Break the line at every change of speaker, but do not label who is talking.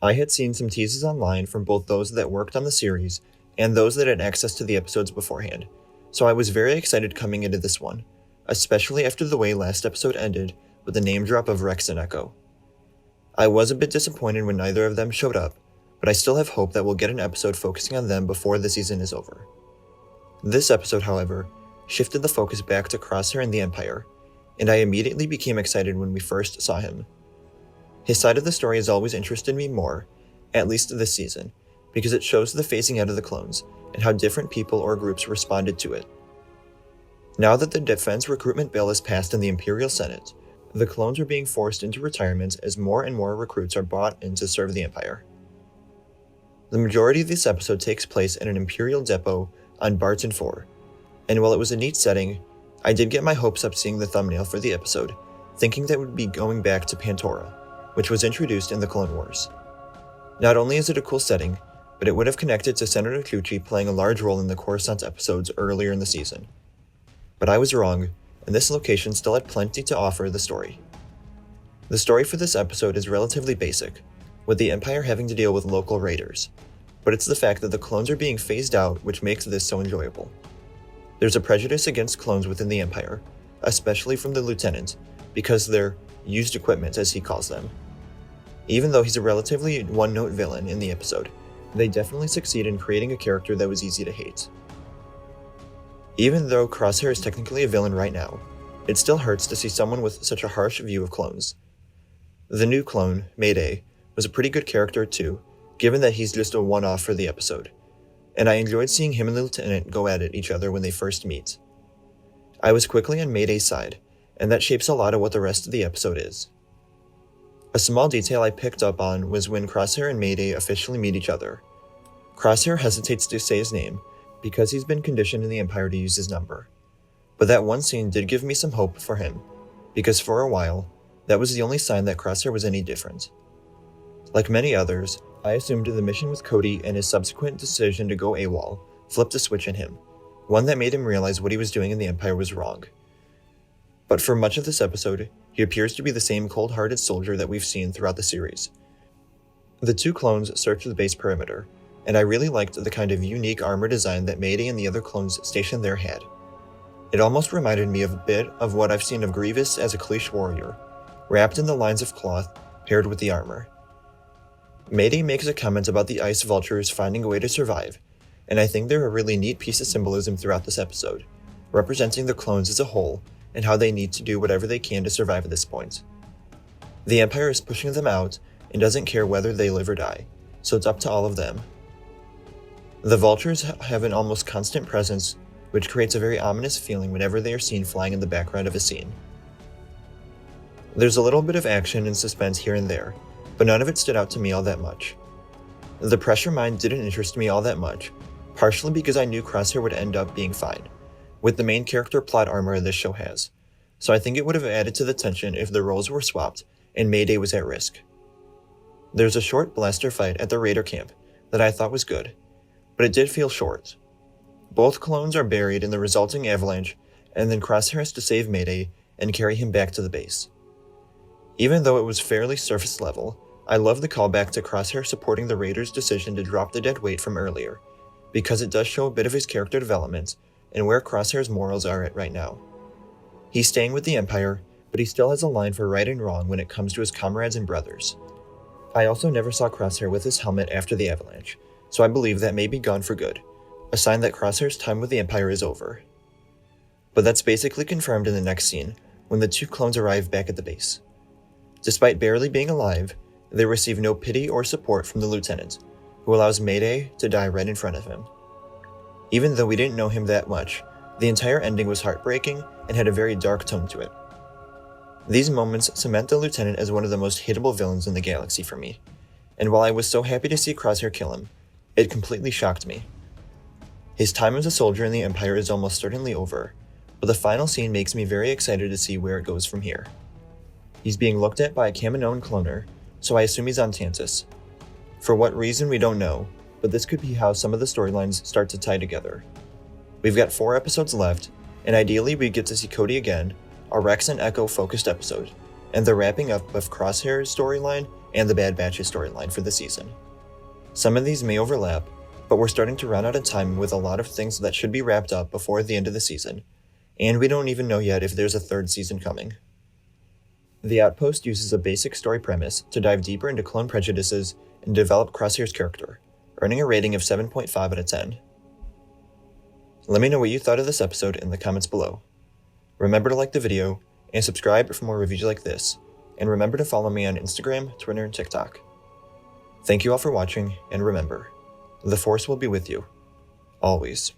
I had seen some teases online from both those that worked on the series and those that had access to the episodes beforehand, so I was very excited coming into this one, especially after the way last episode ended with the name drop of Rex and Echo. I was a bit disappointed when neither of them showed up, but I still have hope that we'll get an episode focusing on them before the season is over. This episode, however, shifted the focus back to Crosshair and the Empire, and I immediately became excited when we first saw him. His side of the story has always interested me more, at least this season, because it shows the phasing out of the clones and how different people or groups responded to it. Now that the defense recruitment bill is passed in the Imperial Senate, the clones are being forced into retirement as more and more recruits are brought in to serve the Empire. The majority of this episode takes place in an Imperial depot on Barton IV, and while it was a neat setting, I did get my hopes up seeing the thumbnail for the episode, thinking that it would be going back to Pantora, which was introduced in the Clone Wars. Not only is it a cool setting, but it would have connected to Senator Tucci playing a large role in the Coruscant episodes earlier in the season. But I was wrong, and this location still had plenty to offer the story. The story for this episode is relatively basic, with the Empire having to deal with local raiders, but it's the fact that the clones are being phased out which makes this so enjoyable. There's a prejudice against clones within the Empire, especially from the Lieutenant, because they're used equipment, as he calls them. Even though he's a relatively one-note villain in the episode, they definitely succeed in creating a character that was easy to hate. Even though Crosshair is technically a villain right now, it still hurts to see someone with such a harsh view of clones. The new clone, Mayday, was a pretty good character too, given that he's just a one-off for the episode, and I enjoyed seeing him and the Lieutenant go at each other when they first meet. I was quickly on Mayday's side, and that shapes a lot of what the rest of the episode is. A small detail I picked up on was when Crosshair and Mayday officially meet each other. Crosshair hesitates to say his name, because he's been conditioned in the Empire to use his number. But that one scene did give me some hope for him, because for a while, that was the only sign that Crosshair was any different. Like many others, I assumed the mission with Cody and his subsequent decision to go AWOL flipped a switch in him, one that made him realize what he was doing in the Empire was wrong. But for much of this episode, he appears to be the same cold-hearted soldier that we've seen throughout the series. The two clones search the base perimeter, and I really liked the kind of unique armor design that Mayday and the other clones stationed there had. It almost reminded me of a bit of what I've seen of Grievous as a Kaleesh warrior, wrapped in the lines of cloth paired with the armor. Mayday makes a comment about the ice vultures finding a way to survive, and I think they're a really neat piece of symbolism throughout this episode, representing the clones as a whole and how they need to do whatever they can to survive at this point. The Empire is pushing them out and doesn't care whether they live or die, so it's up to all of them. The vultures have an almost constant presence, which creates a very ominous feeling whenever they are seen flying in the background of a scene. There's a little bit of action and suspense here and there, but none of it stood out to me all that much. The pressure mine didn't interest me all that much, partially because I knew Crosshair would end up being fine, with the main character plot armor this show has, so I think it would have added to the tension if the roles were swapped and Mayday was at risk. There's a short blaster fight at the Raider camp that I thought was good, but it did feel short. Both clones are buried in the resulting avalanche, and then Crosshair has to save Mayday and carry him back to the base. Even though it was fairly surface level, I love the callback to Crosshair supporting the Raiders' decision to drop the dead weight from earlier, because it does show a bit of his character development and where Crosshair's morals are at right now. He's staying with the Empire, but he still has a line for right and wrong when it comes to his comrades and brothers. I also never saw Crosshair with his helmet after the avalanche, so I believe that may be gone for good, a sign that Crosshair's time with the Empire is over. But that's basically confirmed in the next scene, when the two clones arrive back at the base. Despite barely being alive, they receive no pity or support from the Lieutenant, who allows Mayday to die right in front of him. Even though we didn't know him that much, the entire ending was heartbreaking and had a very dark tone to it. These moments cement the Lieutenant as one of the most hateable villains in the galaxy for me, and while I was so happy to see Crosshair kill him, it completely shocked me. His time as a soldier in the Empire is almost certainly over, but the final scene makes me very excited to see where it goes from here. He's being looked at by a Kaminoan cloner, so I assume he's on Tantus. For what reason we don't know, but this could be how some of the storylines start to tie together. We've got 4 episodes left, and ideally we get to see Cody again, a Rex and Echo focused episode, and the wrapping up of Crosshair's storyline and the Bad Batch's storyline for the season. Some of these may overlap, but we're starting to run out of time with a lot of things that should be wrapped up before the end of the season, and we don't even know yet if there's a third season coming. The Outpost uses a basic story premise to dive deeper into clone prejudices and develop Crosshair's character, earning a rating of 7.5 out of 10. Let me know what you thought of this episode in the comments below. Remember to like the video, and subscribe for more reviews like this, and remember to follow me on Instagram, Twitter, and TikTok. Thank you all for watching, and remember, the Force will be with you, always.